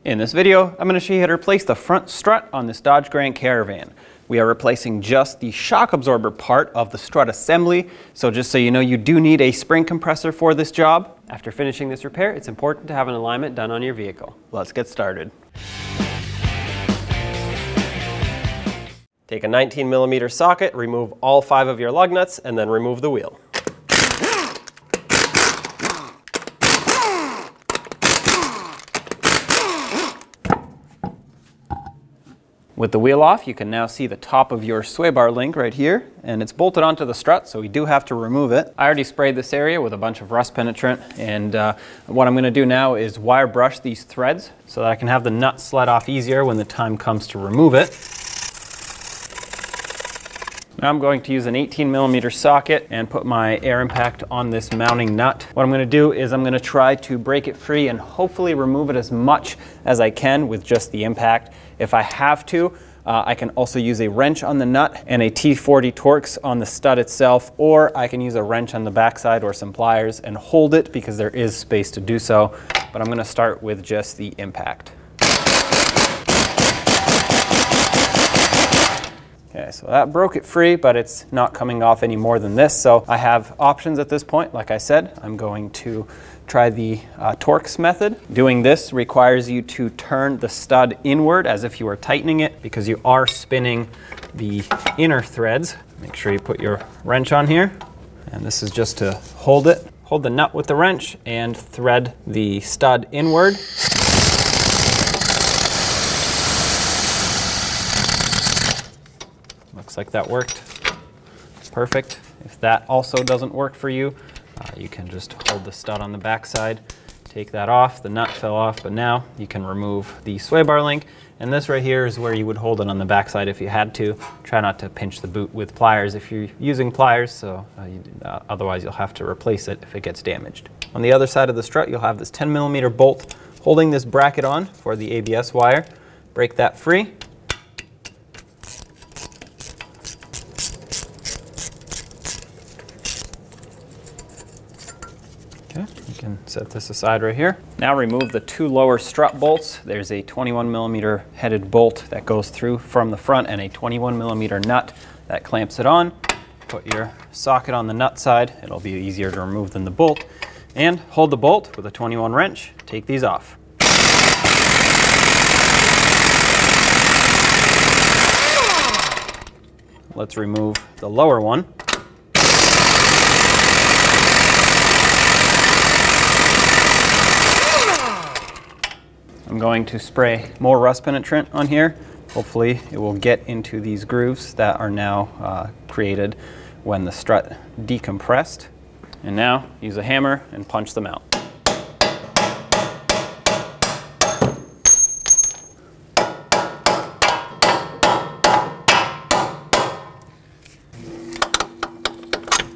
In this video, I'm going to show you how to replace the front strut on this Dodge Grand Caravan. We are replacing just the shock absorber part of the strut assembly, so just so you know, you do need a spring compressor for this job. After finishing this repair, it's important to have an alignment done on your vehicle. Let's get started. Take a 19mm socket, remove all 5 of your lug nuts, and then remove the wheel. With the wheel off, you can now see the top of your sway bar link right here, and it's bolted onto the strut, so we do have to remove it. I already sprayed this area with a bunch of rust penetrant, and what I'm going to do now is wire brush these threads so that I can have the nut slide off easier when the time comes to remove it. Now I'm going to use an 18mm socket and put my air impact on this mounting nut. What I'm going to do is I'm going to try to break it free and hopefully remove it as much as I can with just the impact. If I have to, I can also use a wrench on the nut and a T40 Torx on the stud itself, or I can use a wrench on the backside or some pliers and hold it because there is space to do so. But I'm going to start with just the impact. Okay, so that broke it free, but it's not coming off any more than this. So I have options at this point. Like I said, I'm going to try the Torx method. Doing this requires you to turn the stud inward as if you were tightening it, because you are spinning the inner threads. Make sure you put your wrench on here. And this is just to hold it. Hold the nut with the wrench and thread the stud inward. Looks like that worked. Perfect. If that also doesn't work for you, you can just hold the stud on the backside, take that off. The nut fell off, but now you can remove the sway bar link. And this right here is where you would hold it on the backside if you had to. Try not to pinch the boot with pliers if you're using pliers, so otherwise you'll have to replace it if it gets damaged. On the other side of the strut, you'll have this 10mm bolt holding this bracket on for the ABS wire. Break that free. You can set this aside right here. Now remove the 2 lower strut bolts. There's a 21mm headed bolt that goes through from the front and a 21mm nut that clamps it on. Put your socket on the nut side. It'll be easier to remove than the bolt. And hold the bolt with a 21 wrench. Take these off. Let's remove the lower one. I'm going to spray more rust penetrant on here. Hopefully it will get into these grooves that are now created when the strut decompressed. And now use a hammer and punch them out.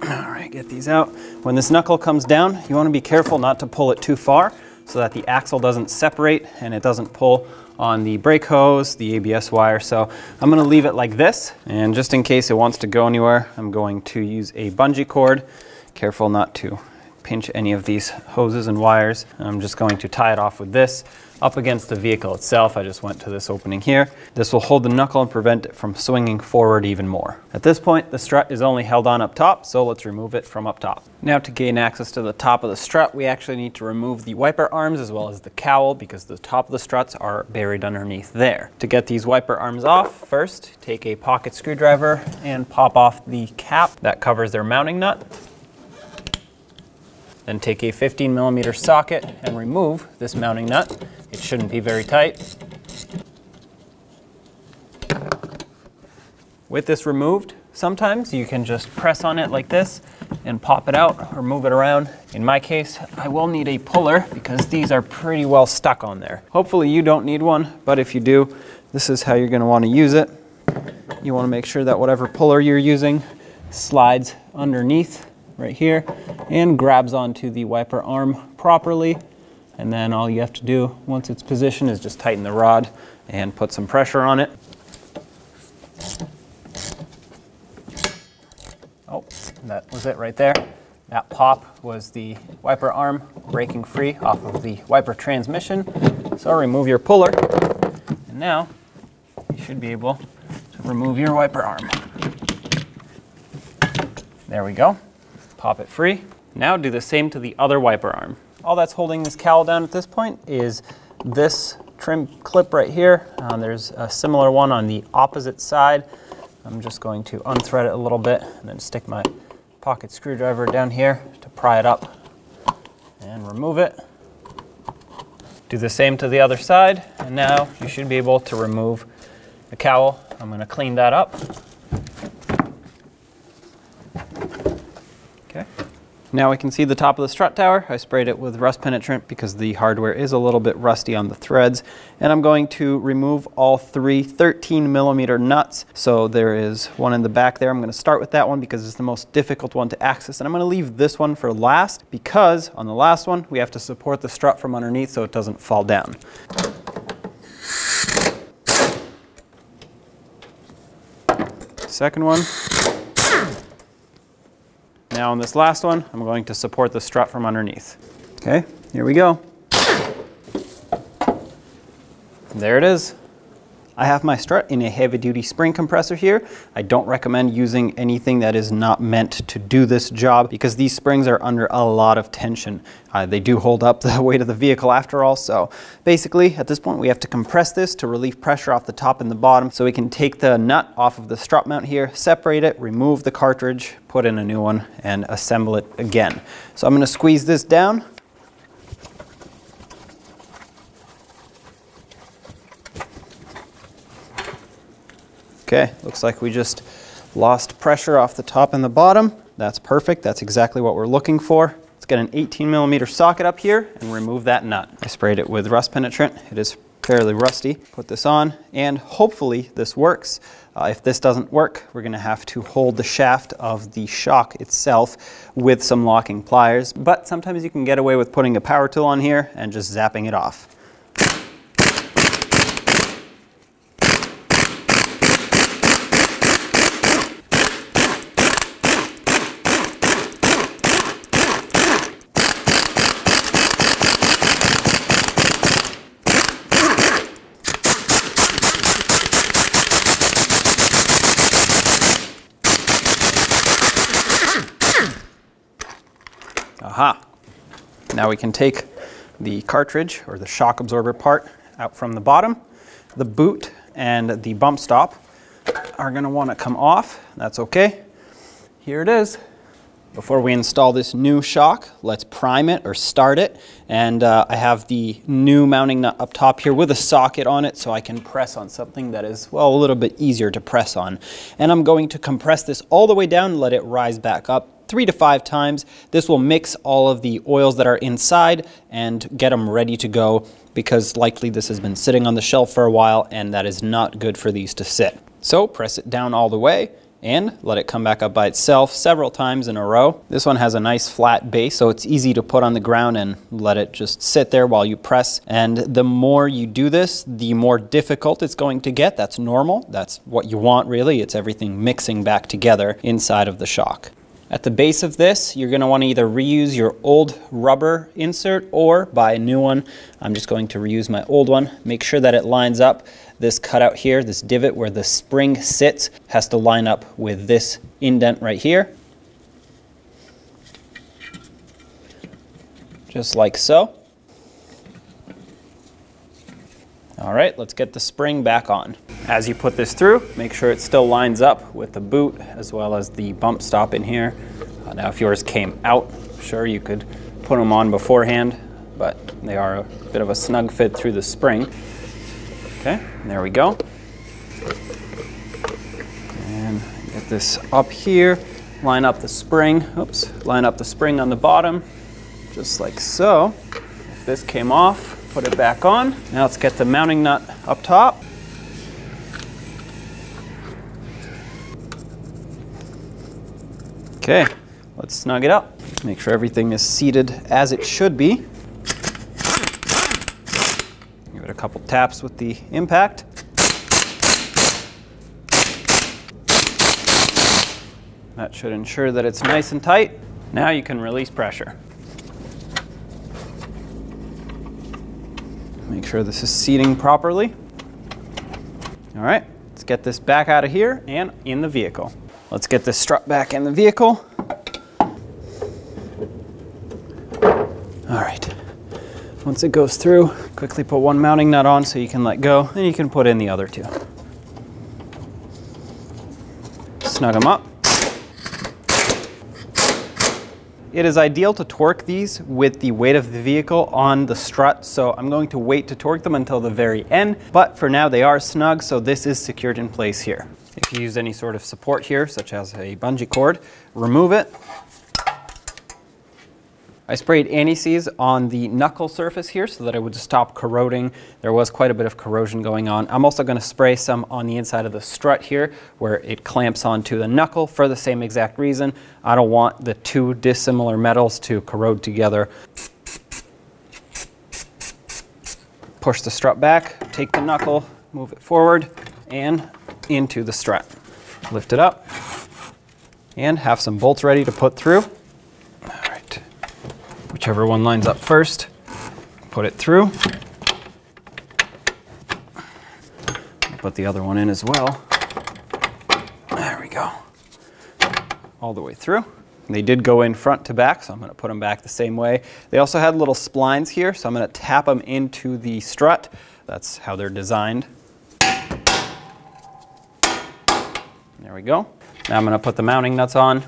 All right, get these out. When this knuckle comes down, you want to be careful not to pull it too far, so that the axle doesn't separate and it doesn't pull on the brake hose, the ABS wire. So I'm going to leave it like this, and just in case it wants to go anywhere, I'm going to use a bungee cord. Careful not to pinch any of these hoses and wires. I'm just going to tie it off with this up against the vehicle itself. I just went to this opening here. This will hold the knuckle and prevent it from swinging forward even more. At this point, the strut is only held on up top, so let's remove it from up top. Now, to gain access to the top of the strut, we actually need to remove the wiper arms as well as the cowl, because the top of the struts are buried underneath there. To get these wiper arms off, first take a pocket screwdriver and pop off the cap that covers their mounting nut. Then take a 15mm socket and remove this mounting nut. It shouldn't be very tight. With this removed, sometimes you can just press on it like this and pop it out or move it around. In my case, I will need a puller because these are pretty well stuck on there. Hopefully you don't need one, but if you do, this is how you're going to want to use it. You want to make sure that whatever puller you're using slides underneath right here and grabs onto the wiper arm properly. And then all you have to do once it's positioned is just tighten the rod and put some pressure on it. Oh, that was it right there. That pop was the wiper arm breaking free off of the wiper transmission. So remove your puller, and now you should be able to remove your wiper arm. There we go. Pop it free. Now do the same to the other wiper arm. All that's holding this cowl down at this point is this trim clip right here. There's a similar one on the opposite side. I'm just going to unthread it a little bit and then stick my pocket screwdriver down here to pry it up and remove it. Do the same to the other side, and now you should be able to remove the cowl. I'm going to clean that up. Okay. Now we can see the top of the strut tower. I sprayed it with rust penetrant because the hardware is a little bit rusty on the threads. And I'm going to remove all three 13mm nuts. So there is one in the back there. I'm going to start with that one because it's the most difficult one to access. And I'm going to leave this one for last because on the last one, we have to support the strut from underneath so it doesn't fall down. Second one. Now on this last one, I'm going to support the strut from underneath. Okay, here we go. There it is. I have my strut in a heavy-duty spring compressor here. I don't recommend using anything that is not meant to do this job because these springs are under a lot of tension. They do hold up the weight of the vehicle after all, so basically at this point we have to compress this to relieve pressure off the top and the bottom so we can take the nut off of the strut mount here, separate it, remove the cartridge, put in a new one, and assemble it again. So I'm going to squeeze this down. Okay, looks like we just lost pressure off the top and the bottom. That's perfect. That's exactly what we're looking for. Let's get an 18mm socket up here and remove that nut. I sprayed it with rust penetrant. It is fairly rusty. Put this on and hopefully this works. If this doesn't work, we're going to have to hold the shaft of the shock itself with some locking pliers. But sometimes you can get away with putting a power tool on here and just zapping it off. Aha! Now we can take the cartridge or the shock absorber part out from the bottom. The boot and the bump stop are going to want to come off. That's okay. Here it is. Before we install this new shock, let's prime it or start it. And I have the new mounting nut up top here with a socket on it so I can press on something that is, well, a little bit easier to press on. And I'm going to compress this all the way down and let it rise back up 3 to 5 times. This will mix all of the oils that are inside and get them ready to go because likely this has been sitting on the shelf for a while and that is not good for these to sit. So press it down all the way and let it come back up by itself several times in a row. This one has a nice flat base, so it's easy to put on the ground and let it just sit there while you press. And the more you do this, the more difficult it's going to get. That's normal. That's what you want, really. It's everything mixing back together inside of the shock. At the base of this, you're going to want to either reuse your old rubber insert or buy a new one. I'm just going to reuse my old one. Make sure that it lines up. This cutout here, this divot where the spring sits, has to line up with this indent right here. Just like so. All right, let's get the spring back on. As you put this through, make sure it still lines up with the boot as well as the bump stop in here. Now if yours came out, sure you could put them on beforehand, but they are a bit of a snug fit through the spring. Okay, there we go. And get this up here, line up the spring, line up the spring on the bottom, just like so. If this came off, put it back on. Now let's get the mounting nut up top. Okay, let's snug it up. Make sure everything is seated as it should be. Give it a couple taps with the impact. That should ensure that it's nice and tight. Now you can release pressure. Make sure this is seating properly. All right, let's get this back out of here and in the vehicle. Let's get this strut back in the vehicle. All right, once it goes through, quickly put one mounting nut on so you can let go, and you can put in the other two. Snug them up. It is ideal to torque these with the weight of the vehicle on the strut, so I'm going to wait to torque them until the very end, but for now they are snug, so this is secured in place here. If you use any sort of support here, such as a bungee cord, remove it. I sprayed anti-seize on the knuckle surface here so that it would stop corroding. There was quite a bit of corrosion going on. I'm also going to spray some on the inside of the strut here where it clamps onto the knuckle for the same exact reason. I don't want the two dissimilar metals to corrode together. Push the strut back, take the knuckle, move it forward and into the strut. Lift it up and have some bolts ready to put through. Whichever one lines up first, put it through. Put the other one in as well. There we go. All the way through. They did go in front to back, so I'm going to put them back the same way. They also had little splines here, so I'm going to tap them into the strut. That's how they're designed. There we go. Now I'm going to put the mounting nuts on.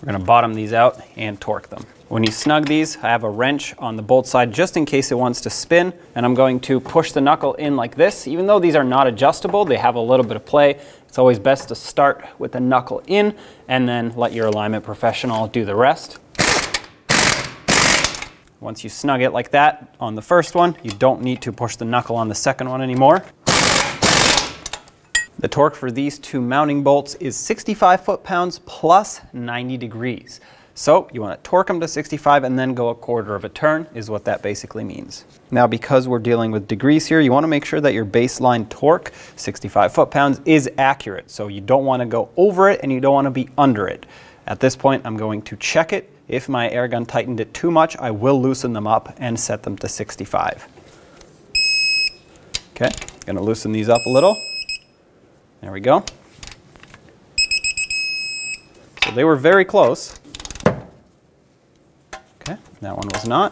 We're going to bottom these out and torque them. When you snug these, I have a wrench on the bolt side just in case it wants to spin, and I'm going to push the knuckle in like this. Even though these are not adjustable, they have a little bit of play. It's always best to start with the knuckle in and then let your alignment professional do the rest. Once you snug it like that on the first one, you don't need to push the knuckle on the second one anymore. The torque for these two mounting bolts is 65 foot-pounds plus 90 degrees. So you want to torque them to 65 and then go a quarter of a turn is what that basically means. Now because we're dealing with degrees here, you want to make sure that your baseline torque, 65 foot-pounds, is accurate. So you don't want to go over it and you don't want to be under it. At this point, I'm going to check it. If my air gun tightened it too much, I will loosen them up and set them to 65. Okay, going to loosen these up a little. There we go. So they were very close. Okay, that one was not.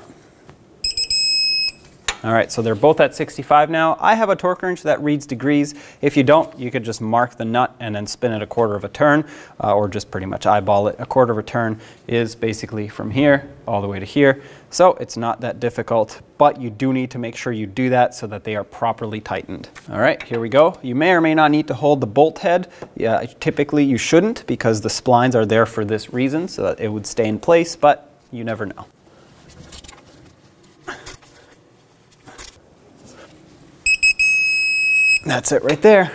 All right, so they're both at 65 now. I have a torque wrench that reads degrees. If you don't, you could just mark the nut and then spin it a quarter of a turn, or just pretty much eyeball it. A quarter of a turn is basically from here all the way to here. So it's not that difficult, but you do need to make sure you do that so that they are properly tightened. All right, here we go. You may or may not need to hold the bolt head. Yeah, typically you shouldn't because the splines are there for this reason so that it would stay in place, but you never know. That's it right there.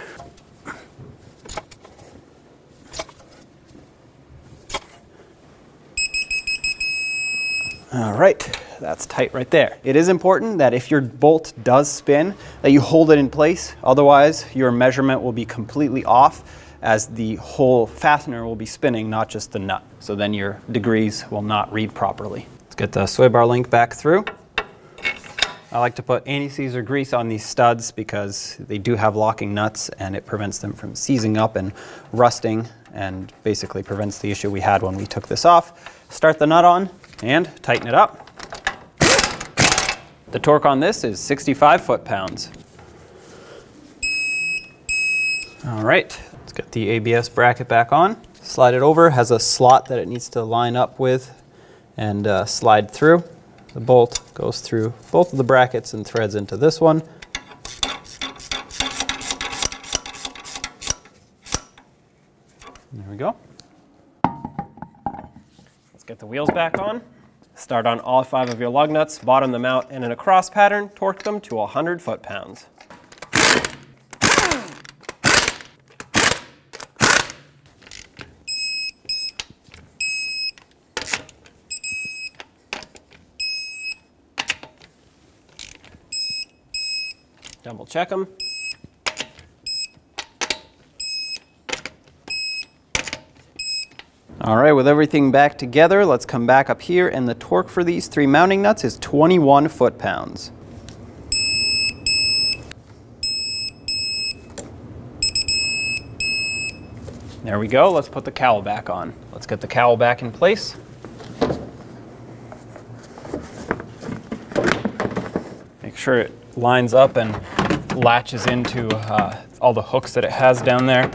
All right, that's tight right there. It is important that if your bolt does spin, that you hold it in place. Otherwise, your measurement will be completely off as the whole fastener will be spinning, not just the nut. So then your degrees will not read properly. Let's get the sway bar link back through. I like to put anti-seize or grease on these studs because they do have locking nuts and it prevents them from seizing up and rusting and basically prevents the issue we had when we took this off. Start the nut on and tighten it up. The torque on this is 65 foot-pounds. All right, let's get the ABS bracket back on. Slide it over, has a slot that it needs to line up with and slide through. The bolt goes through both of the brackets and threads into this one. There we go. Let's get the wheels back on. Start on all 5 of your lug nuts, bottom them out, and in a cross pattern, torque them to 100 foot-pounds. Double check them. All right, with everything back together, let's come back up here, and the torque for these 3 mounting nuts is 21 foot-pounds. There we go. Let's put the cowl back on. Let's get the cowl back in place. Make sure it lines up and latches into all the hooks that it has down there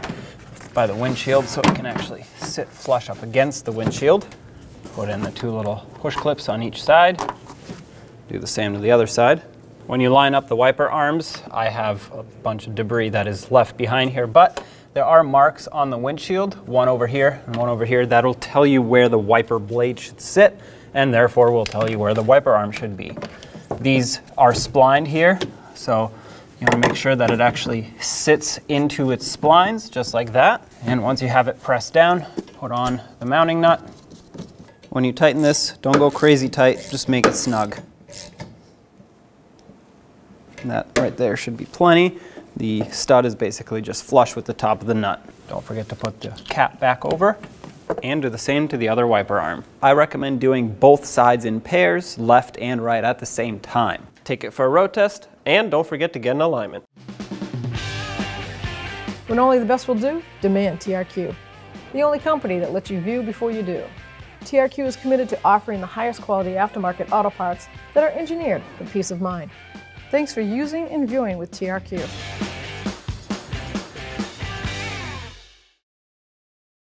by the windshield, so it can actually sit flush up against the windshield. Put in the 2 little push clips on each side. Do the same to the other side. When you line up the wiper arms, I have a bunch of debris that is left behind here, but there are marks on the windshield, one over here and one over here, that'll tell you where the wiper blade should sit, and therefore will tell you where the wiper arm should be. These are splined here, so you want to make sure that it actually sits into its splines, just like that. And once you have it pressed down, put on the mounting nut. When you tighten this, don't go crazy tight, just make it snug. And that right there should be plenty. The stud is basically just flush with the top of the nut. Don't forget to put the cap back over and do the same to the other wiper arm. I recommend doing both sides in pairs, left and right at the same time. Take it for a road test, and don't forget to get an alignment. When only the best will do, demand TRQ. The only company that lets you view before you do. TRQ is committed to offering the highest quality aftermarket auto parts that are engineered for peace of mind. Thanks for using and viewing with TRQ.